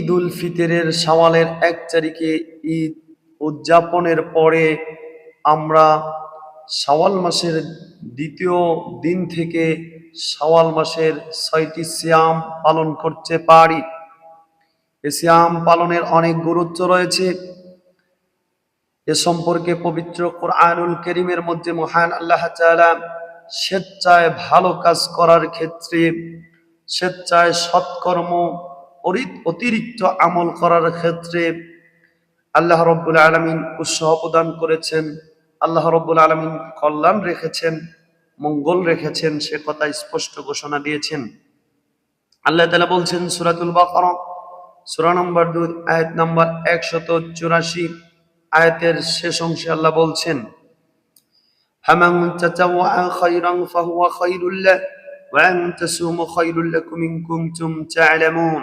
ঈদ উল ফিতরের শাওয়ালের 1 তারিখে ঈদ উদযাপনের পরে আমরা শাওয়াল মাসের দ্বিতীয় দিন থেকে শাওয়াল মাসের 6টি সিয়াম পালন করতে পারি। এই সিয়াম পালনের অনেক গুরুত্ব রয়েছে। এ সম্পর্কে পবিত্র কোরআনুল কারীমের মধ্যে মহান আল্লাহ তাআলা স্বেচ্ছায় ভালো কাজ করার ক্ষেত্রে, স্বেচ্ছায় সৎকর্ম, অতিরিক্ত আমল করার ক্ষেত্রে আল্লাহ রাব্বুল আলামিন উৎসাহ প্রদান করেছেন। আল্লাহ রাব্বুল আলামিন কল্যাণ রেখেছেন, মঙ্গল রেখেছেন, সে কথা স্পষ্ট ঘোষণা দিয়েছেন। আল্লাহ তাআলা বলছেন সূরাতুল বাকারা সূরা নম্বর 2 আয়াত নম্বর 184, আয়াতের শেষ অংশে আল্লাহ বলছেন, ফামান তাতাওয়া খায়রান ফাহুয়া খায়রুল লাহু ওয়া আন তাসুমু খায়রুল লাকুম ইন কুনতুম তা'লামুন।